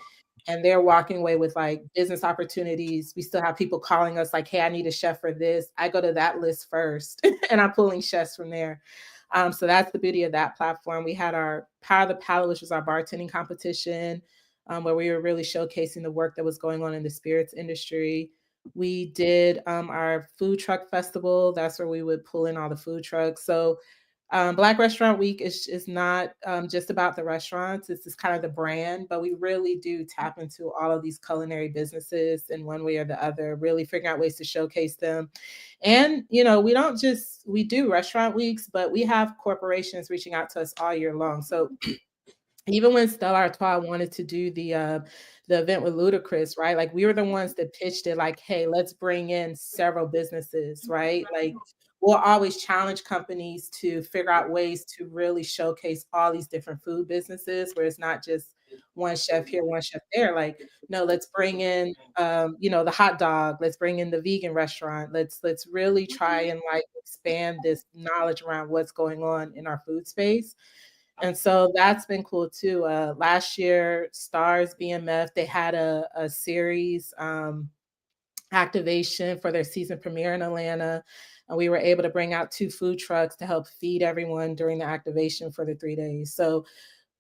and they're walking away with like business opportunities. We still have people calling us like, hey, I need a chef for this. I go to that list first and I'm pulling chefs from there. So that's the beauty of that platform. We had our Power of the Palate, which was our bartending competition, where we were really showcasing the work that was going on in the spirits industry. We did our food truck festival. That's where we would pull in all the food trucks. So Black Restaurant Week is not just about the restaurants. It's just kind of the brand, but we really do tap into all of these culinary businesses in one way or the other, really figuring out ways to showcase them. And, we do restaurant weeks, but we have corporations reaching out to us all year long. So even when Stella Artois wanted to do the event with Ludacris, right? Like we were the ones that pitched it, like, hey, let's bring in several businesses, right? Like we'll always challenge companies to figure out ways to really showcase all these different food businesses where it's not just one chef here, one chef there. Like, no, let's bring in the hot dog, let's bring in the vegan restaurant. Let's really try and like expand this knowledge around what's going on in our food space. And so that's been cool too. Last year, Stars BMF, they had a series activation for their season premiere in Atlanta. And we were able to bring out 2 food trucks to help feed everyone during the activation for the 3 days. So,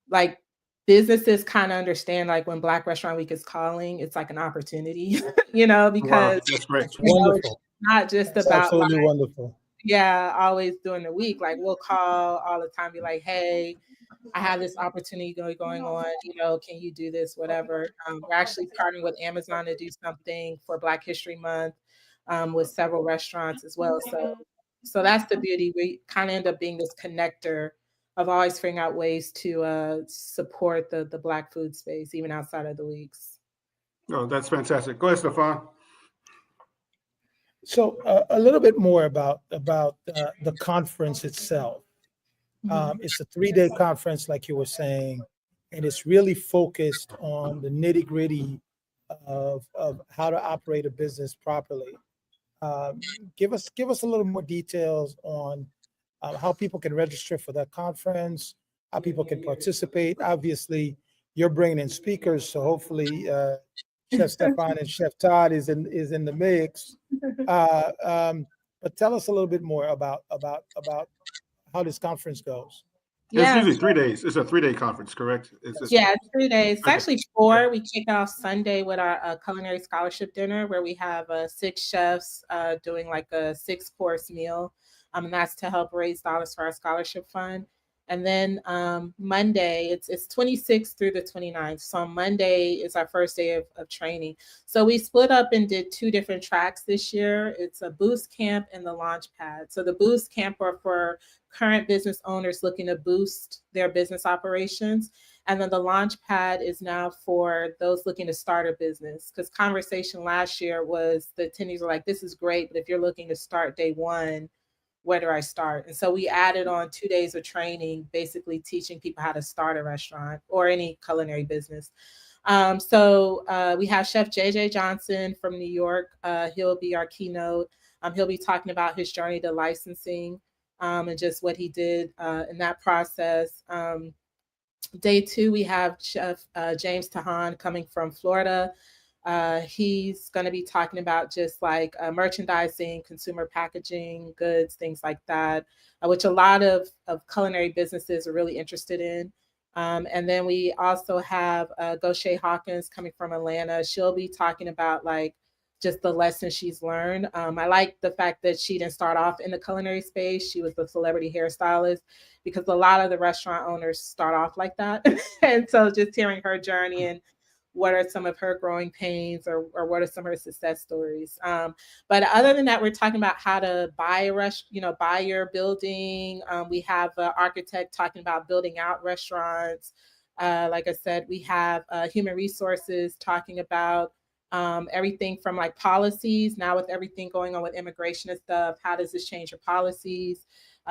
like, businesses kind of understand like when Black Restaurant Week is calling, it's like an opportunity, Wow, because, that's great. It's it's wonderful. not just It's about like, absolutely wonderful. yeah, always during the week. Like, we'll call all the time, be like, hey, I have this opportunity going on, can you do this, whatever. We're actually partnering with Amazon to do something for Black History Month, with several restaurants as well. So that's the beauty. We kind of end up being this connector of always figuring out ways to support the Black food space, even outside of the weeks. Oh, that's fantastic. Go ahead, Stefan. So a little bit more about the conference itself. Mhm. It's a 3 day conference, like you were saying, and it's really focused on the nitty gritty of how to operate a business properly. Um, give us a little more details on how people can register for that conference, how people can participate. Obviously, you're bringing in speakers, so hopefully Chef Stefan and Chef Todd is in the mix. Uh, um, but tell us a little bit more about how this conference goes. It's Yeah, usually 3 days. It's a 3 day conference, correct? It's That's right. Yeah, it's 3 days. It's okay. actually Okay. 4. We kick off Sunday with our, culinary scholarship dinner where we have, 6 chefs, doing like a 6-course meal, and that's to help raise dollars for our scholarship fund. And then, Monday, it's 26th through the 29th. So on Monday is our first day of training. So we split up and did 2 different tracks this year. It's a boost camp and the launch pad. So the boost camp are for current business owners looking to boost their business operations, and then the launch pad is now for those looking to start a business. Because conversation last year was the attendees were like, this is great, but if you're looking to start day one, where do I start? And so we added on 2 days of training, basically teaching people how to start a restaurant or any culinary business. We have Chef JJ Johnson from New York. He'll be our keynote. He'll be talking about his journey to licensing, and just what he did in that process. Day 2, we have Chef James Tahan coming from Florida. He's going to be talking about just like merchandising, consumer packaging, goods, things like that, which a lot of culinary businesses are really interested in. And then we also have Goshe Hawkins coming from Atlanta. She'll be talking about like just the lessons she's learned. I like the fact that she didn't start off in the culinary space. She was a celebrity hairstylist, because a lot of the restaurant owners start off like that. And so just hearing her journey and what are some of her growing pains, or what are some of her success stories. But other than that, we're talking about how to buy buy your building. We have an architect talking about building out restaurants. Like I said, we have human resources talking about everything from like policies. Now with everything going on with immigration and stuff, how does this change your policies?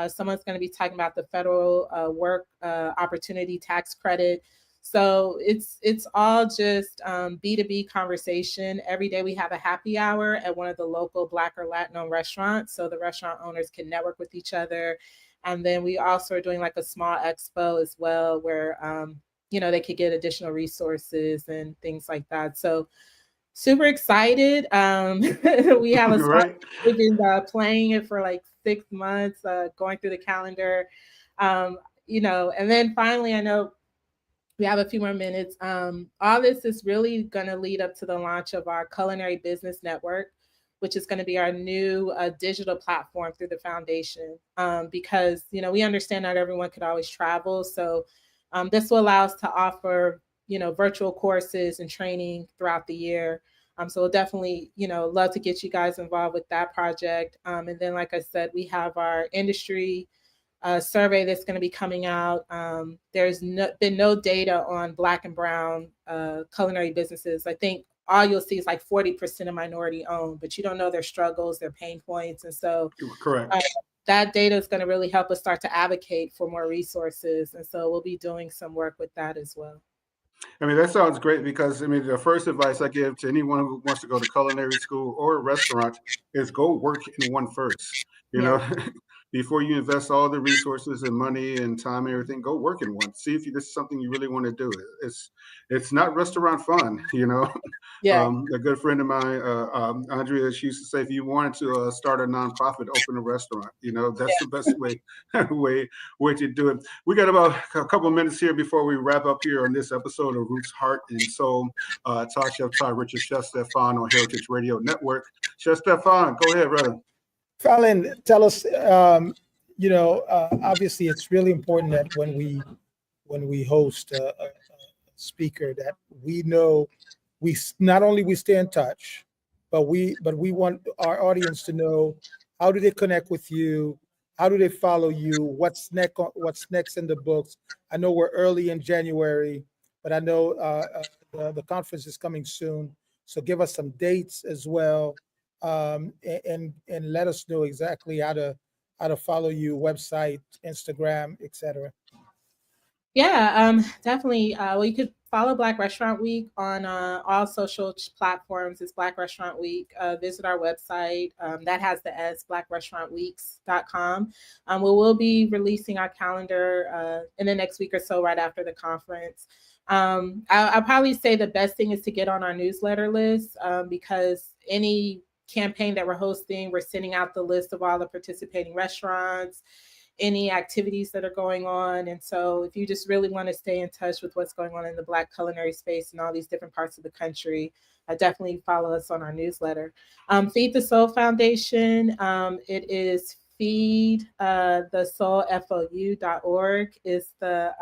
Someone's going to be talking about the federal work opportunity tax credit. So it's all just B2B conversation. Every day we have a happy hour at one of the local Black or Latino restaurants, so the restaurant owners can network with each other. And then we also are doing like a small expo as well, where they could get additional resources and things like that. So super excited. We have a spot. Right. We've been playing it for like 6 months, going through the calendar. And then finally, I know we have a few more minutes. All this is really going to lead up to the launch of our Culinary Business Network, which is going to be our new digital platform through the foundation. Because we understand not everyone could always travel, so this will allow us to offer virtual courses and training throughout the year. So we'll definitely love to get you guys involved with that project. And then, like I said, we have our industry survey that's going to be coming out. There's been no data on Black and Brown culinary businesses. I think all you'll see is like 40% of minority owned, but you don't know their struggles, their pain points. And so Correct. That data is going to really help us start to advocate for more resources. And so we'll be doing some work with that as well. I mean, that sounds great because, I mean, the first advice I give to anyone who wants to go to culinary school or a restaurant is go work in one first. You know, before you invest all the resources and money and time and everything, go work in one. See if this is something you really want to do. It's not restaurant fun, you know. A good friend of mine, Andrea, she used to say, if you wanted to start a nonprofit, open a restaurant. You know, that's the best way to do it. We got about a couple of minutes here before we wrap up here on this episode of Roots, Heart, and Soul. Talk Chef Todd Richard, Chef Stephan on Heritage Radio Network. Chef Stephan, go ahead, brother. Fallon, tell us. Obviously, it's really important that when we host a speaker, that we know we not only we stay in touch, but we want our audience to know, how do they connect with you? How do they follow you? What's next in the books? I know we're early in January, but I know the conference is coming soon. So give us some dates as well, and let us know exactly how to follow you, website, Instagram, etc. Yeah, definitely. Well, you could follow Black Restaurant Week on all social platforms. It's Black Restaurant Week. Visit our website. That has the S, blackrestaurantweeks.com. We will be releasing our calendar in the next week or so, right after the conference. I'll probably say the best thing is to get on our newsletter list, because any campaign that we're hosting, we're sending out the list of all the participating restaurants, any activities that are going on. And so if you just really want to stay in touch with what's going on in the Black culinary space in all these different parts of the country, definitely follow us on our newsletter. Feed the Soul Foundation. It is feedthesoulfou.org is the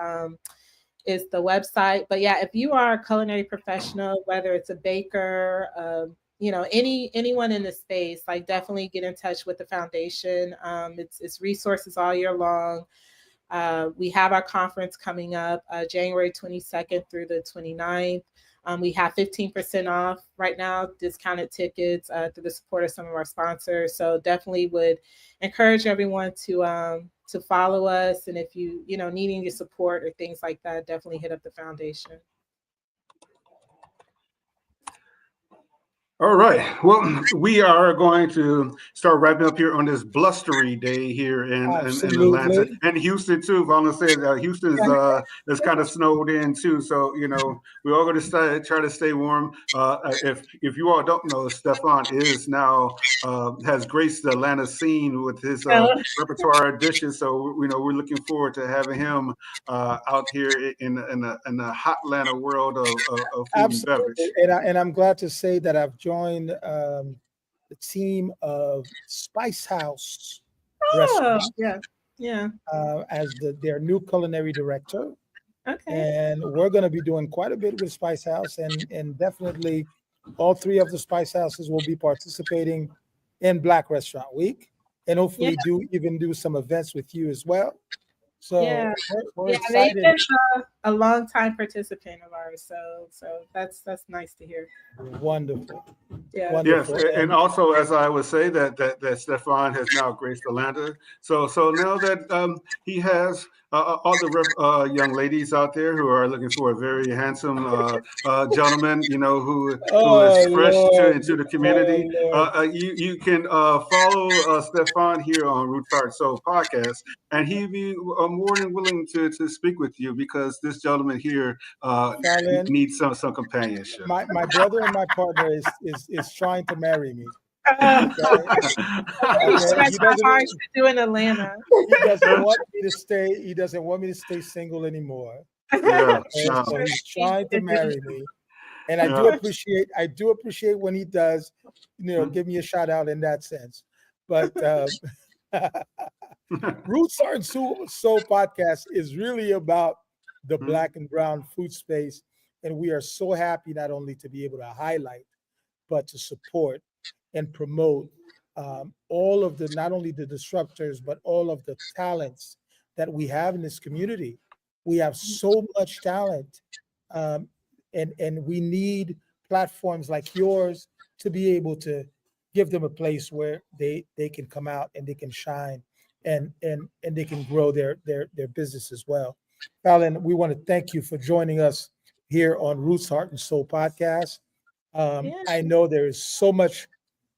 website. But yeah, if you are a culinary professional, whether it's a baker, anyone in the space, like, definitely get in touch with the foundation. It's resources all year long. We have our conference coming up January 22nd through the 29th. We have 15% off right now, discounted tickets through the support of some of our sponsors. So definitely would encourage everyone to follow us. And if you needing your support or things like that, definitely hit up the foundation. All right. Well, we are going to start wrapping up here on this blustery day here in Atlanta and Houston too. If I'm gonna say that Houston is kind of snowed in too. So we're all going to try to stay warm. If you all don't know, Stephan is now has graced the Atlanta scene with his repertoire dishes. So we're looking forward to having him out here in the hot Atlanta world of food and beverage. And I'm glad to say that I've joined the team of Spice House Restaurant, as their new culinary director. Okay. And we're going to be doing quite a bit with Spice House, and definitely all three of the Spice Houses will be participating in Black Restaurant Week, and hopefully do some events with you as well. So we're excited. They've been a long time participant of ours, so that's nice to hear. Wonderful. Yeah. Wonderful. Yes, and also, as I would say, that Stephan has now graced Atlanta. So now that he has all the young ladies out there who are looking for a very handsome gentleman, who is fresh into the community, you can follow Stephan here on Roots, Heart, Soul podcast, and he'd be more than willing to speak with you, because this gentleman here needs some companionship. My brother and my partner is trying to marry me. How hard to do in Atlanta. He doesn't want me to stay. He doesn't want me to stay single anymore. So he's trying to marry me, and I do appreciate when he does, give me a shout out in that sense. But Roots, Heart, and Soul podcast is really about the Black and brown food space, and we are so happy not only to be able to highlight, but to support and promote all of the, not only the disruptors, but all of the talents that we have in this community. We have so much talent, um, and we need platforms like yours to be able to give them a place where they can come out and they can shine, and they can grow their business as well. Fallon, we want to thank you for joining us here on Roots Heart and Soul podcast. Yeah. I know there is so much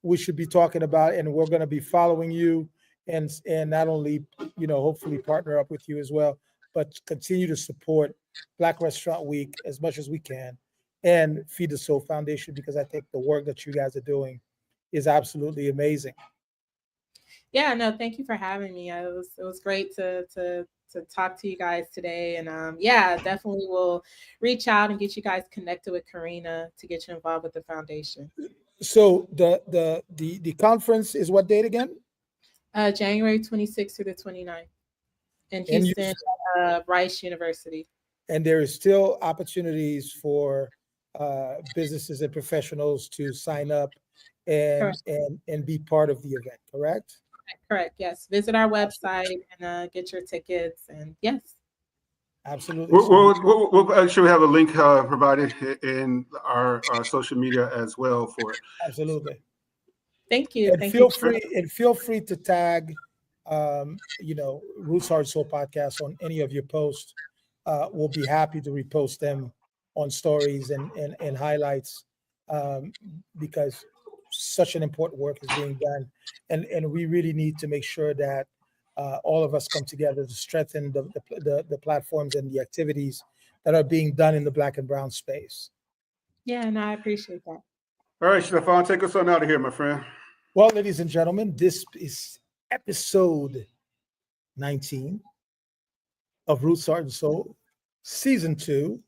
we should be talking about, and we're going to be following you, and not only hopefully partner up with you as well, but continue to support Black Restaurant Week as much as we can, and Feed the Soul Foundation, because I think the work that you guys are doing is absolutely amazing. Yeah, no, thank you for having me. It was great to talk to you guys today, and yeah, definitely will reach out and get you guys connected with Karina to get you involved with the foundation. So the conference is what date again? January 26th through the 29th in And you Houston, Rice University. and there is still opportunities for businesses and professionals to sign up Correct. and be part of the event, correct? Correct. Yes. Visit our website and get your tickets. And yes. Absolutely. So We'll actually have a link provided in our social media as well for it. absolutely. Thank you. And Thank you. feel free to tag Roots Heart Soul podcast on any of your posts. We'll be happy to repost them on stories and highlights, because such an important work is being done, and we really need to make sure that all of us come together to strengthen the platforms and the activities that are being done in the Black and brown space. Yeah, and I appreciate that. All right, Stephan, take us on out of here, my friend. Well, ladies and gentlemen, this is episode 19 of Roots, Heart, and Soul, season 2.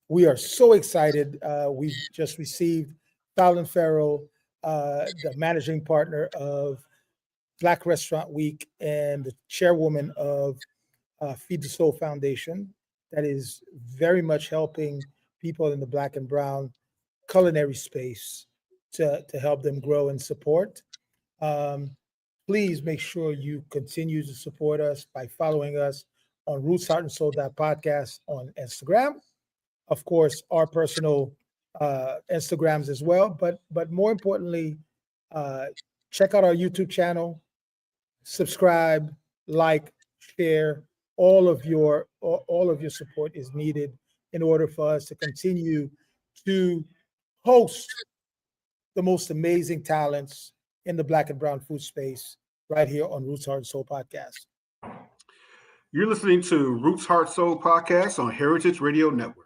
We are so excited. We've just received Fallon Farrell, the managing partner of Black Restaurant Week and the chairwoman of Feed the Soul Foundation, that is very much helping people in the Black and brown culinary space to help them grow and support. Um, Please make sure you continue to support us by following us on Roots Heart and Soul podcast on Instagram. Of course, our personal Instagrams as well. But more importantly, uh, check out our YouTube channel, subscribe, like, share. All of your support is needed in order for us to continue to host the most amazing talents in the Black and brown food space right here on Roots Heart and Soul podcast. You're listening to Roots Heart Soul podcast on Heritage Radio Network.